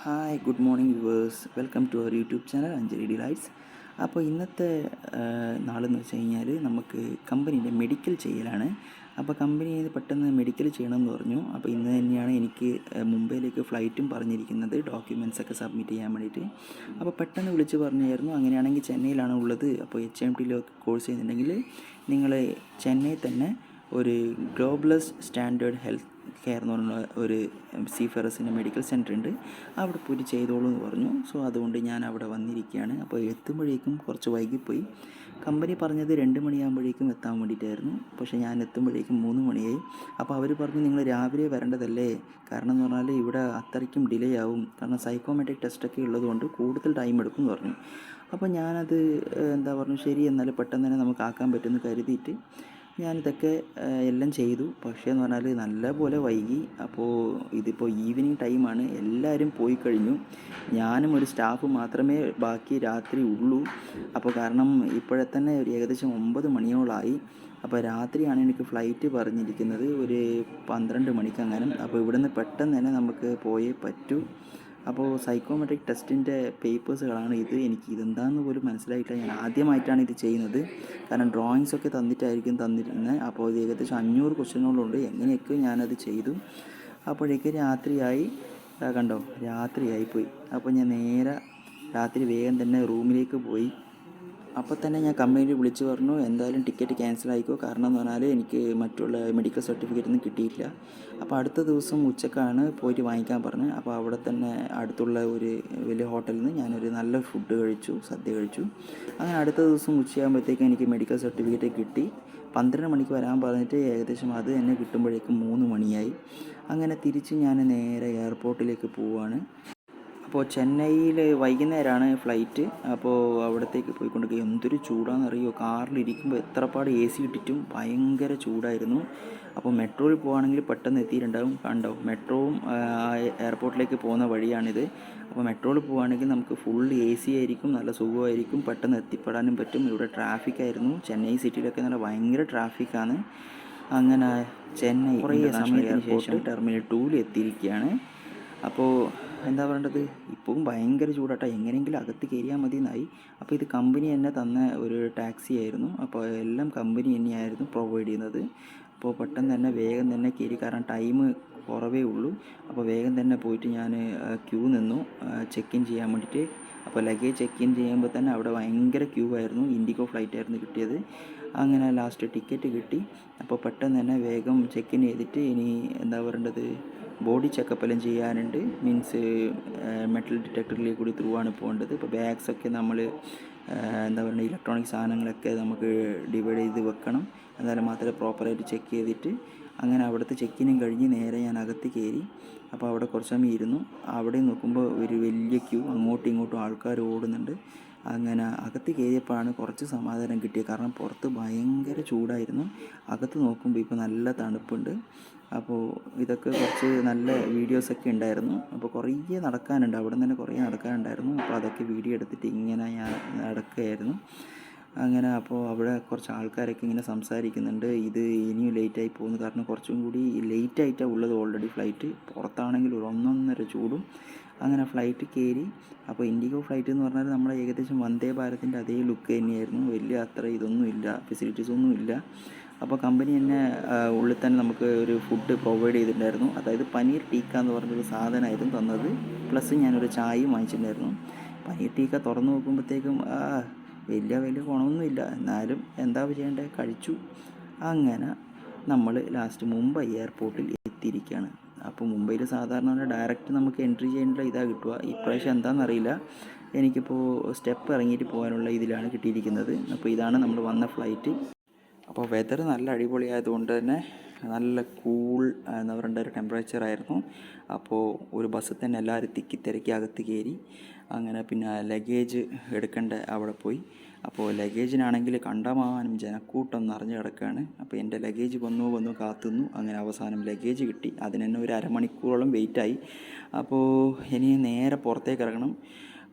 Hi good morning viewers, welcome to our YouTube channel Anjali Delights. അപ്പോൾ ഇന്നത്തെ നാളെന്ന് വെച്ച് കഴിഞ്ഞാൽ നമുക്ക് കമ്പനീൻ്റെ മെഡിക്കൽ ചെയ്യലാണ്. അപ്പോൾ കമ്പനി പെട്ടെന്ന് മെഡിക്കൽ ചെയ്യണമെന്ന് പറഞ്ഞു. അപ്പോൾ ഇന്ന് തന്നെയാണ് എനിക്ക് മുംബൈയിലേക്ക് ഫ്ലൈറ്റും പറഞ്ഞിരിക്കുന്നത്, ഡോക്യുമെൻറ്റ്സൊക്കെ സബ്മിറ്റ് ചെയ്യാൻ വേണ്ടിയിട്ട്. അപ്പോൾ പെട്ടെന്ന് വിളിച്ച് പറഞ്ഞായിരുന്നു, അങ്ങനെയാണെങ്കിൽ ചെന്നൈയിലാണ് ഉള്ളത്. അപ്പോൾ HMT കോഴ്സ് ചെയ്യുന്നുണ്ടെങ്കിൽ നിങ്ങൾ ചെന്നൈ തന്നെ ഒരു ഗ്ലോബലസ് സ്റ്റാൻഡേർഡ് ഹെൽത്ത് കെയർ എന്ന് പറഞ്ഞ ഒരു സീഫറസിൻ്റെ മെഡിക്കൽ സെൻറ്റർ ഉണ്ട്, അവിടെ പോയിട്ട് ചെയ്തോളൂ എന്ന് പറഞ്ഞു. സോ അതുകൊണ്ട് ഞാൻ അവിടെ വന്നിരിക്കുകയാണ്. അപ്പോൾ എത്തുമ്പോഴേക്കും കുറച്ച് വൈകിപ്പോയി. കമ്പനി പറഞ്ഞത് 2 മണിയാകുമ്പോഴേക്കും എത്താൻ വേണ്ടിയിട്ടായിരുന്നു, പക്ഷേ ഞാൻ എത്തുമ്പോഴേക്കും 3 മണിയായി. അപ്പോൾ അവർ പറഞ്ഞു നിങ്ങൾ രാവിലെ വരേണ്ടതല്ലേ, കാരണം എന്ന് പറഞ്ഞാൽ ഇവിടെ അത്രയ്ക്കും ഡിലേ ആവും, കാരണം സൈക്കോമെട്രിക് ടെസ്റ്റൊക്കെ ഉള്ളതുകൊണ്ട് കൂടുതൽ ടൈം എടുക്കും എന്ന് പറഞ്ഞു. അപ്പോൾ ഞാനത് പറഞ്ഞു, ശരി എന്നാലും പെട്ടെന്ന് തന്നെ നമുക്ക് ആക്കാൻ പറ്റുമെന്ന് കരുതിയിട്ട് ഞാനിതൊക്കെ എല്ലാം ചെയ്തു. പക്ഷേ എന്ന് പറഞ്ഞാൽ നല്ല പോലെ വൈകി. അപ്പോൾ ഇതിപ്പോൾ ഈവനിങ് ടൈമാണ്, എല്ലാവരും പോയി കഴിഞ്ഞു. ഞാനും ഒരു സ്റ്റാഫ് മാത്രമേ ബാക്കി രാത്രി ഉള്ളൂ. അപ്പോൾ കാരണം ഇപ്പോഴെ തന്നെ ഒരു ഏകദേശം 9 മണിയോളായി. അപ്പോൾ രാത്രിയാണ് എനിക്ക് ഫ്ലൈറ്റ് പറഞ്ഞിരിക്കുന്നത്, ഒരു 12 മണിക്കങ്ങനെ. അപ്പോൾ ഇവിടുന്ന് പെട്ടെന്ന് തന്നെ നമുക്ക് പോയേ പറ്റൂ. അപ്പോൾ സൈക്കോമെട്രിക് ടെസ്റ്റിൻ്റെ പേപ്പേഴ്സുകളാണ് ഇത്. എനിക്ക് ഇതെന്താണെന്ന് പോലും മനസ്സിലായിട്ടില്ല. ഞാൻ ആദ്യമായിട്ടാണ് ഇത് ചെയ്യുന്നത്, കാരണം ഡ്രോയിങ്സൊക്കെ തന്നിട്ടായിരിക്കും തന്നിരുന്നത്. അപ്പോൾ ഇത് ഏകദേശം 500 ക്വസ്റ്റ്യനുകളുണ്ട്. എങ്ങനെയൊക്കെ ഞാനത് ചെയ്തു. അപ്പോഴേക്ക് രാത്രിയായി, കണ്ടോ രാത്രിയായി പോയി. അപ്പോൾ ഞാൻ നേരെ രാത്രി വേഗം തന്നെ റൂമിലേക്ക് പോയി. അപ്പോൾ തന്നെ ഞാൻ കമ്പനിയിൽ വിളിച്ച് പറഞ്ഞു, എന്തായാലും ടിക്കറ്റ് ക്യാൻസൽ ആയിക്കോ, കാരണം എന്ന് പറഞ്ഞാൽ എനിക്ക് മറ്റുള്ള മെഡിക്കൽ സർട്ടിഫിക്കറ്റ് ഒന്നും കിട്ടിയിട്ടില്ല. അപ്പോൾ അടുത്ത ദിവസം ഉച്ചക്കാണ് പോയിട്ട് വാങ്ങിക്കാൻ പറഞ്ഞത്. അപ്പോൾ അവിടെ തന്നെ അടുത്തുള്ള ഒരു വലിയ ഹോട്ടലിൽ നിന്ന് ഞാനൊരു നല്ല ഫുഡ് കഴിച്ചു, സദ്യ കഴിച്ചു. അങ്ങനെ അടുത്ത ദിവസം ഉച്ചയാകുമ്പോഴത്തേക്കും എനിക്ക് മെഡിക്കൽ സർട്ടിഫിക്കറ്റ് കിട്ടി. 12 മണിക്ക് വരാൻ പറഞ്ഞിട്ട് ഏകദേശം അത് തന്നെ കിട്ടുമ്പോഴേക്കും 3 മണിയായി. അങ്ങനെ തിരിച്ച് ഞാൻ നേരെ എയർപോർട്ടിലേക്ക് പോവുകയാണ്. അപ്പോൾ ചെന്നൈയിൽ വൈകുന്നേരമാണ് ഫ്ലൈറ്റ്. അപ്പോൾ അവിടത്തേക്ക് പോയിക്കൊണ്ടിരിക്കുക. എന്തൊരു ചൂടാണെന്നറിയോ, കാറിലിരിക്കുമ്പോൾ എത്രപാട് AC ഇട്ടിട്ടും ഭയങ്കര ചൂടായിരുന്നു. അപ്പോൾ മെട്രോയിൽ പോകുകയാണെങ്കിൽ പെട്ടെന്ന് എത്തിയിട്ടുണ്ടാവും. കണ്ടോ, മെട്രോവും എയർപോർട്ടിലേക്ക് പോകുന്ന വഴിയാണിത്. അപ്പോൾ മെട്രോയിൽ പോകുകയാണെങ്കിൽ നമുക്ക് ഫുൾ AC ആയിരിക്കും, നല്ല സുഖമായിരിക്കും, പെട്ടെന്ന് എത്തിപ്പെടാനും പറ്റും. ഇവിടെ ട്രാഫിക്കായിരുന്നു, ചെന്നൈ സിറ്റിയിലൊക്കെ നല്ല ഭയങ്കര ട്രാഫിക്കാണ്. അങ്ങനെ ചെന്നൈ കുറേ സമയത്തിന് ശേഷം ടെർമിനൽ 2 എത്തിയിരിക്കുകയാണ്. അപ്പോൾ എന്താ പറയേണ്ടത്, ഇപ്പോഴും ഭയങ്കര ചൂടാട്ടോ, എങ്ങനെയെങ്കിലും അകത്ത് കയറിയാൽ മതി എന്നായി. അപ്പോൾ ഇത് കമ്പനി തന്നെ തന്ന ഒരു ടാക്സി ആയിരുന്നു. അപ്പോൾ എല്ലാം കമ്പനി തന്നെയായിരുന്നു പ്രൊവൈഡ് ചെയ്യുന്നത്. അപ്പോൾ പെട്ടെന്ന് തന്നെ വേഗം തന്നെ കയറി, കാരണം ടൈം കുറവേ ഉള്ളൂ. അപ്പോൾ വേഗം തന്നെ പോയിട്ട് ഞാൻ ക്യൂ നിന്നു ചെക്ക് ഇൻ ചെയ്യാൻ വേണ്ടിയിട്ട്. അപ്പോൾ ലഗേജ് ചെക്ക് ഇൻ ചെയ്യുമ്പോൾ തന്നെ അവിടെ ഭയങ്കര ക്യൂ ആയിരുന്നു. ഇൻഡിഗോ ഫ്ലൈറ്റ് ആയിരുന്നു കിട്ടിയത്. അങ്ങനെ ലാസ്റ്റ് ടിക്കറ്റ് കിട്ടി. അപ്പോൾ പെട്ടെന്ന് തന്നെ വേഗം ചെക്ക് ഇൻ ചെയ്തിട്ട് ഇനി എന്താ പറയേണ്ടത്, ബോഡി ചെക്കപ്പ് എല്ലാം ചെയ്യാനുണ്ട്. മീൻസ് മെറ്റൽ ഡിറ്റക്ടറിലേക്ക് കൂടി ത്രൂ ആണ് പോകേണ്ടത്. ഇപ്പോൾ ബാഗ്സൊക്കെ നമ്മൾ എന്താ പറയുക, ഇലക്ട്രോണിക് സാധനങ്ങളൊക്കെ നമുക്ക് ഡിവൈഡ് ചെയ്ത് വെക്കണം. എന്നാലും മാത്രമേ പ്രോപ്പറായിട്ട് ചെക്ക് ചെയ്തിട്ട്. അങ്ങനെ അവിടുത്തെ ചെക്കിനും കഴിഞ്ഞ് നേരെ ഞാൻ അകത്ത് കയറി. അപ്പോൾ അവിടെ കുറച്ച് സമയം ഇരുന്നു. അവിടെ നോക്കുമ്പോൾ ഒരു വലിയ ക്യൂ, അങ്ങോട്ടും ഇങ്ങോട്ടും ആൾക്കാർ ഓടുന്നുണ്ട്. അങ്ങനെ അകത്ത് കയറിയപ്പോഴാണ് കുറച്ച് സമാധാനം കിട്ടിയത്, കാരണം പുറത്ത് ഭയങ്കര ചൂടായിരുന്നു. അകത്ത് നോക്കുമ്പോൾ ഇപ്പോൾ നല്ല തണുപ്പുണ്ട്. അപ്പോൾ ഇതൊക്കെ കുറച്ച് നല്ല വീഡിയോസൊക്കെ ഉണ്ടായിരുന്നു. അപ്പോൾ കുറേ നടക്കാനുണ്ട്, അവിടെ നിന്ന് തന്നെ കുറേ നടക്കാനുണ്ടായിരുന്നു. അപ്പോൾ അതൊക്കെ വീഡിയോ എടുത്തിട്ട് ഇങ്ങനെ ഞാൻ നടക്കുകയായിരുന്നു. അങ്ങനെ അപ്പോൾ അവിടെ കുറച്ച് ആൾക്കാരൊക്കെ ഇങ്ങനെ സംസാരിക്കുന്നുണ്ട്, ഇത് ഇനിയും ലേറ്റായി പോകുന്നു, കാരണം കുറച്ചും കൂടി ലേറ്റായിട്ടാണ് ഉള്ളത് ഓൾറെഡി ഫ്ലൈറ്റ്. പുറത്താണെങ്കിൽ ഒരു 1.5 ചൂടും. അങ്ങനെ ഫ്ലൈറ്റ് കയറി. അപ്പോൾ ഇൻഡിഗോ ഫ്ലൈറ്റ് എന്ന് പറഞ്ഞാൽ നമ്മളെ ഏകദേശം വന്ദേ ഭാരതിൻ്റെ അതേ ലുക്ക് തന്നെയായിരുന്നു. വലിയ അത്ര ഇതൊന്നും ഇല്ല, ഫെസിലിറ്റീസൊന്നും ഇല്ല. അപ്പോൾ കമ്പനി തന്നെ ഉള്ളിൽ തന്നെ നമുക്ക് ഒരു ഫുഡ് പ്രൊവൈഡ് ചെയ്തിട്ടുണ്ടായിരുന്നു. അതായത് പനീർ ടീക്ക എന്ന് പറഞ്ഞൊരു സാധനമായിരുന്നു തന്നത്. പ്ലസ് ഞാനൊരു ചായയും വാങ്ങിച്ചിട്ടുണ്ടായിരുന്നു. പനീർ ടീക്ക തുറന്ന് നോക്കുമ്പോഴത്തേക്കും വലിയ ഗുണമൊന്നുമില്ല, എന്നാലും എന്താ ചെയ്യേണ്ടത്, കഴിച്ചു. അങ്ങനെ നമ്മൾ ലാസ്റ്റ് മുംബൈ എയർപോർട്ടിൽ എത്തിയിരിക്കുകയാണ്. അപ്പോൾ മുംബൈയിൽ സാധാരണ ഡയറക്റ്റ് നമുക്ക് എൻട്രി ചെയ്യേണ്ട ഇതാണ് കിട്ടുക. ഇപ്രാവശ്യം എന്താണെന്നറിയില്ല, എനിക്കിപ്പോൾ സ്റ്റെപ്പ് ഇറങ്ങിയിട്ട് പോകാനുള്ള ഇതിലാണ് കിട്ടിയിരിക്കുന്നത്. അപ്പോൾ ഇതാണ് നമ്മൾ വന്ന ഫ്ലൈറ്റ്. അപ്പോൾ വെതർ നല്ല അടിപൊളിയായതുകൊണ്ട് തന്നെ നല്ല കൂൾ എന്താ പറയേണ്ട ഒരു ടെമ്പറേച്ചറായിരുന്നു. അപ്പോൾ ഒരു ബസ്സിൽ തന്നെ എല്ലാവരും തിക്കി തിരക്കി അകത്ത് കയറി. അങ്ങനെ പിന്നെ ലഗേജ് എടുക്കേണ്ട അവിടെ പോയി. അപ്പോൾ ലഗേജിനാണെങ്കിൽ കണ്ടമാനം ജനക്കൂട്ടം നിറഞ്ഞു കിടക്കുകയാണ്. അപ്പോൾ എൻ്റെ ലഗേജ് വന്നു കാത്തുനിന്നു. അങ്ങനെ അവസാനം ലഗേജ് കിട്ടി. അതിന് തന്നെ ഒരു അരമണിക്കൂറോളം വെയിറ്റായി. അപ്പോൾ ഇനി നേരെ പുറത്തേക്ക് ഇറങ്ങണം.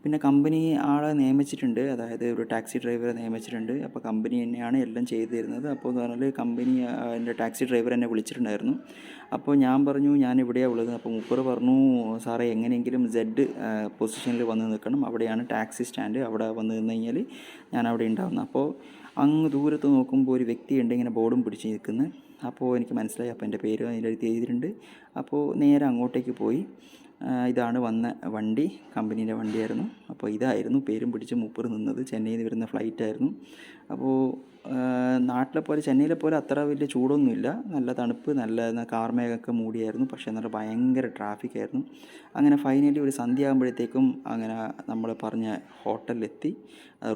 പിന്നെ കമ്പനി ആളെ നിയമിച്ചിട്ടുണ്ട്, അതായത് ഒരു ടാക്സി ഡ്രൈവറെ നിയമിച്ചിട്ടുണ്ട്. അപ്പോൾ കമ്പനി തന്നെയാണ് എല്ലാം ചെയ്തു തരുന്നത്. അപ്പോൾ എന്ന് പറഞ്ഞാൽ കമ്പനി എൻ്റെ ടാക്സി ഡ്രൈവർ എന്നെ വിളിച്ചിട്ടുണ്ടായിരുന്നു. അപ്പോൾ ഞാൻ പറഞ്ഞു ഞാൻ ഇവിടെയാണ് ഉള്ളത്. അപ്പോൾ മൂപ്പർ പറഞ്ഞു സാറേ എങ്ങനെയെങ്കിലും സെഡ് പൊസിഷനിൽ വന്ന് നിൽക്കണം, അവിടെയാണ് ടാക്സി സ്റ്റാൻഡ്, അവിടെ വന്ന് നിന്ന് കഴിഞ്ഞാൽ ഞാൻ അവിടെ ഉണ്ടാവുന്നത്. അപ്പോൾ അങ്ങ് ദൂരത്ത് നോക്കുമ്പോൾ ഒരു വ്യക്തിയുണ്ട് ഇങ്ങനെ ബോർഡും പിടിച്ച് നിൽക്കുന്നത്. അപ്പോൾ എനിക്ക് മനസ്സിലായി, അപ്പോൾ എൻ്റെ പേര് അതിൻ്റെ അടുത്ത് എഴുതിയിട്ടുണ്ട്. അപ്പോൾ നേരെ അങ്ങോട്ടേക്ക് പോയി. ഇതാണ് വന്ന വണ്ടി, കമ്പനീൻ്റെ വണ്ടിയായിരുന്നു. അപ്പോൾ ഇതായിരുന്നു പേരും പിടിച്ച് മൂപ്പർ നിന്നത്. ചെന്നൈയിൽ നിന്ന് വരുന്ന ഫ്ലൈറ്റായിരുന്നു. അപ്പോൾ നാട്ടിലെ പോലെ ചെന്നൈയിലെ പോലെ അത്ര വലിയ ചൂടൊന്നുമില്ല, നല്ല തണുപ്പ്, നല്ല കാർമേഘമൊക്കെ മൂടിയായിരുന്നു. പക്ഷേ നല്ല ഭയങ്കര ട്രാഫിക്കായിരുന്നു. അങ്ങനെ ഫൈനലി ഒരു സന്ധ്യ ആകുമ്പോഴത്തേക്കും അങ്ങനെ നമ്മൾ പറഞ്ഞ ഹോട്ടലിലെത്തി,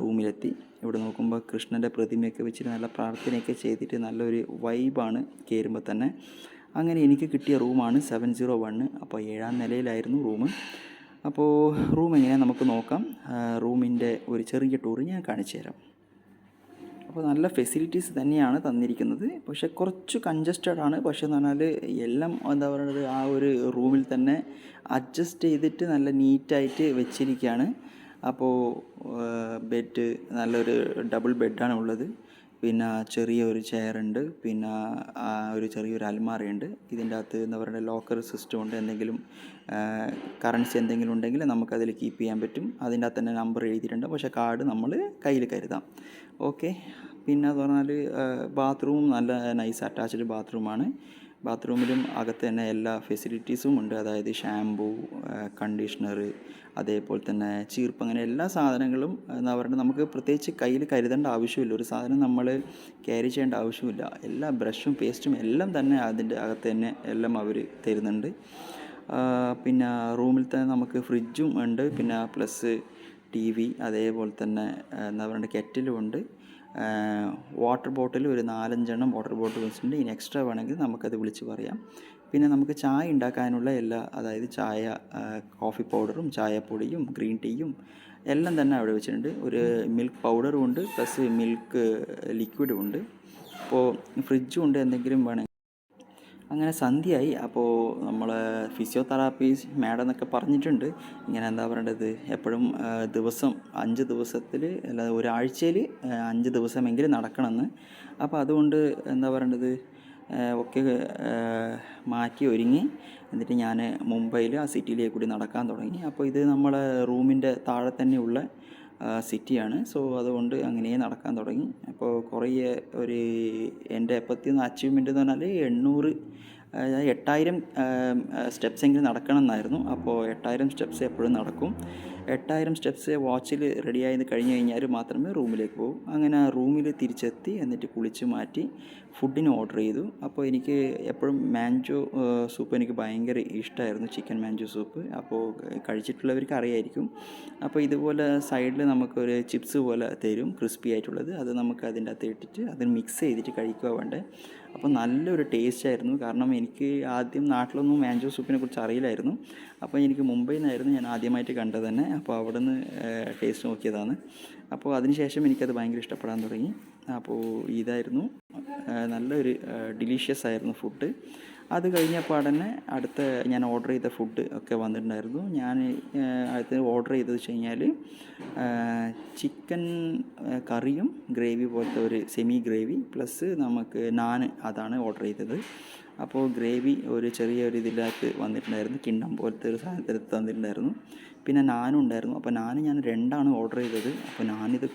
റൂമിലെത്തി. ഇവിടെ നോക്കുമ്പോൾ കൃഷ്ണൻ്റെ പ്രതിമയൊക്കെ വെച്ചിട്ട് നല്ല പ്രാർത്ഥനയൊക്കെ ചെയ്തിട്ട് നല്ലൊരു വൈബാണ് കയറുമ്പോൾ തന്നെ. അങ്ങനെ എനിക്ക് കിട്ടിയ റൂമാണ് 701. അപ്പോൾ 7ാം നിലയിലായിരുന്നു റൂം. അപ്പോൾ റൂം എങ്ങനെയാണ് നമുക്ക് നോക്കാം. റൂമിൻ്റെ ഒരു ചെറിയ ടൂർ ഞാൻ കാണിച്ചു തരാം. അപ്പോൾ നല്ല ഫെസിലിറ്റീസ് തന്നെയാണ് തന്നിരിക്കുന്നത്, പക്ഷേ കുറച്ച് കൺജസ്റ്റഡ് ആണ്. പക്ഷേ എന്ന് പറഞ്ഞാൽ എല്ലാം എന്താ പറയുന്നത് ആ ഒരു റൂമിൽ തന്നെ അഡ്ജസ്റ്റ് ചെയ്തിട്ട് നല്ല നീറ്റായിട്ട് വെച്ചിരിക്കുകയാണ്. അപ്പോൾ ബെഡ് നല്ലൊരു ഡബിൾ ബെഡാണ് ഉള്ളത്. പിന്നെ ചെറിയൊരു ചെയറുണ്ട്, പിന്നെ ഒരു ചെറിയൊരു അൽമാരയുണ്ട്. ഇതിൻ്റെ അകത്ത് എന്താ പറയുക ലോക്കർ സിസ്റ്റം ഉണ്ട്. എന്തെങ്കിലും കറൻസി എന്തെങ്കിലും ഉണ്ടെങ്കിൽ നമുക്കതിൽ കീപ്പ് ചെയ്യാൻ പറ്റും. അതിൻ്റെ അകത്ത് തന്നെ നമ്പർ എഴുതിയിട്ടുണ്ട്, പക്ഷേ കാർഡ് നമ്മൾ കയ്യിൽ കരുതാം. ഓക്കെ. പിന്നെ എന്ന് പറഞ്ഞാൽ ബാത്റൂം നല്ല നൈസ് അറ്റാച്ച്ഡ് ബാത്റൂമാണ്. ബാത്റൂമിലും അകത്ത് തന്നെ എല്ലാ ഫെസിലിറ്റീസും ഉണ്ട്, അതായത് ഷാംപൂ, കണ്ടീഷണർ, അതേപോലെ തന്നെ ചീർപ്പ്, അങ്ങനെ എല്ലാ സാധനങ്ങളും എന്താ പറയുക നമുക്ക് പ്രത്യേകിച്ച് കയ്യിൽ കരുതേണ്ട ആവശ്യമില്ല. ഒരു സാധനം നമ്മൾ ക്യാരി ചെയ്യേണ്ട ആവശ്യമില്ല. എല്ലാ ബ്രഷും പേസ്റ്റും എല്ലാം തന്നെ അതിൻ്റെ അകത്ത് തന്നെ എല്ലാം അവർ തരുന്നുണ്ട്. പിന്നെ റൂമിൽ തന്നെ നമുക്ക് ഫ്രിഡ്ജും ഉണ്ട്, പിന്നെ പ്ലസ് TV, അതേപോലെ തന്നെ എന്താ പറയുക കെറ്റിലും ഉണ്ട്. വാട്ടർ ബോട്ടിൽ ഒരു 4-5 വാട്ടർ ബോട്ടിൽ വെച്ചിട്ടുണ്ട്. ഇനി എക്സ്ട്രാ വേണമെങ്കിൽ നമുക്കത് വിളിച്ച് പറയാം. പിന്നെ നമുക്ക് ചായ ഉണ്ടാക്കാനുള്ള എല്ലാ, അതായത് ചായ, കോഫി പൗഡറും ചായപ്പൊടിയും ഗ്രീൻ ടീയും എല്ലാം തന്നെ അവിടെ വെച്ചിട്ടുണ്ട്. ഒരു മിൽക്ക് പൗഡറും ഉണ്ട്, പ്ലസ് മിൽക്ക് ലിക്വിഡും ഉണ്ട്. അപ്പോൾ ഫ്രിഡ്ജും ഉണ്ട് എന്തെങ്കിലും വേണമെങ്കിൽ. അങ്ങനെ സന്ധ്യയായി. അപ്പോൾ നമ്മൾ ഫിസിയോതെറാപ്പീസ് മാഡം എന്നൊക്കെ പറഞ്ഞിട്ടുണ്ട്, ഇങ്ങനെ എന്താ പറയേണ്ടത് എപ്പോഴും ദിവസം 5 ദിവസത്തിൽ അല്ല ഒരാഴ്ചയിൽ 5 ദിവസമെങ്കിലും നടക്കണമെന്ന്. അപ്പോൾ അതുകൊണ്ട് എന്താ പറയേണ്ടത് ഒക്കെ മാറ്റി ഒരുങ്ങി, എന്നിട്ട് ഞാൻ മുംബൈയിൽ ആ സിറ്റിയിലേക്ക് കൂടി നടക്കാൻ തുടങ്ങി. അപ്പോൾ ഇത് നമ്മളെ റൂമിൻ്റെ താഴെ തന്നെയുള്ള സിറ്റിയാണ്. സോ അതുകൊണ്ട് അങ്ങനെ നടക്കാൻ തുടങ്ങി. അപ്പോൾ കുറേ ഒരു എൻ്റെ എപ്പത്തിന്ന് അച്ചീവ്മെൻ്റ് എന്ന് പറഞ്ഞാൽ 8000 സ്റ്റെപ്സ് എങ്കിലും നടക്കണം എന്നായിരുന്നു. അപ്പോൾ 8000 സ്റ്റെപ്സ് എപ്പോഴും നടക്കും. 8000 സ്റ്റെപ്സ് വാച്ചിൽ റെഡിയായി കഴിഞ്ഞ് കഴിഞ്ഞാൽ മാത്രമേ റൂമിലേക്ക് പോകും. അങ്ങനെ റൂമിൽ തിരിച്ചെത്തി, എന്നിട്ട് കുളിച്ച് മാറ്റി ഫുഡിന് ഓർഡർ ചെയ്തു. അപ്പോൾ എനിക്ക് എപ്പോഴും മാഞ്ചോ സൂപ്പ് എനിക്ക് ഭയങ്കര ഇഷ്ടമായിരുന്നു, ചിക്കൻ മാഞ്ചോ സൂപ്പ്. അപ്പോൾ കഴിച്ചിട്ടുള്ളവർക്ക് അറിയായിരിക്കും. അപ്പോൾ ഇതുപോലെ സൈഡിൽ നമുക്കൊരു ചിപ്സ് പോലെ തരും, ക്രിസ്പി ആയിട്ടുള്ളത്. അത് നമുക്ക് അതിൻ്റെ അകത്ത് ഇട്ടിട്ട് അതിന് മിക്സ് ചെയ്തിട്ട് കഴിക്കുക വേണ്ടേ. അപ്പോൾ നല്ലൊരു ടേസ്റ്റ് ആയിരുന്നു. കാരണം എനിക്ക് ആദ്യം നാട്ടിലൊന്നും മാഞ്ചോ സൂപ്പിനെ കുറിച്ച് അറിയില്ലായിരുന്നു. അപ്പോൾ എനിക്ക് മുംബൈയിൽ നിന്നായിരുന്നു ഞാൻ ആദ്യമായിട്ട് കണ്ടത് തന്നെ. അപ്പോൾ അവിടെ നിന്ന് ടേസ്റ്റ് നോക്കിയതാണ്. അപ്പോൾ അതിനുശേഷം എനിക്കത് ഭയങ്കര ഇഷ്ടപ്പെടാൻ തുടങ്ങി. അപ്പോൾ ഇതായിരുന്നു നല്ലൊരു ഡിലീഷ്യസ് ആയിരുന്നു ഫുഡ്. അത് കഴിഞ്ഞപ്പോൾ തന്നെ അടുത്ത ഞാൻ ഓർഡർ ചെയ്ത ഫുഡ് ഒക്കെ വന്നിട്ടുണ്ടായിരുന്നു. ഞാൻ അടുത്ത് ഓർഡർ ചെയ്തത് വെച്ച് കഴിഞ്ഞാൽ ചിക്കൻ കറിയും ഗ്രേവി പോലത്തെ ഒരു സെമി ഗ്രേവി പ്ലസ് നമുക്ക് നാൻ, അതാണ് ഓർഡർ ചെയ്തത്. അപ്പോൾ ഗ്രേവി ഒരു ചെറിയൊരു ഇതിനകത്ത് വന്നിട്ടുണ്ടായിരുന്നു, കിണ്ണം പോലത്തെ ഒരു സാധനത്തിൽ തന്നിട്ടുണ്ടായിരുന്നു. പിന്നെ നാനും ഉണ്ടായിരുന്നു. അപ്പോൾ ഞാൻ 2ആണ് ഓർഡർ ചെയ്തത്. അപ്പോൾ ഞാനിത്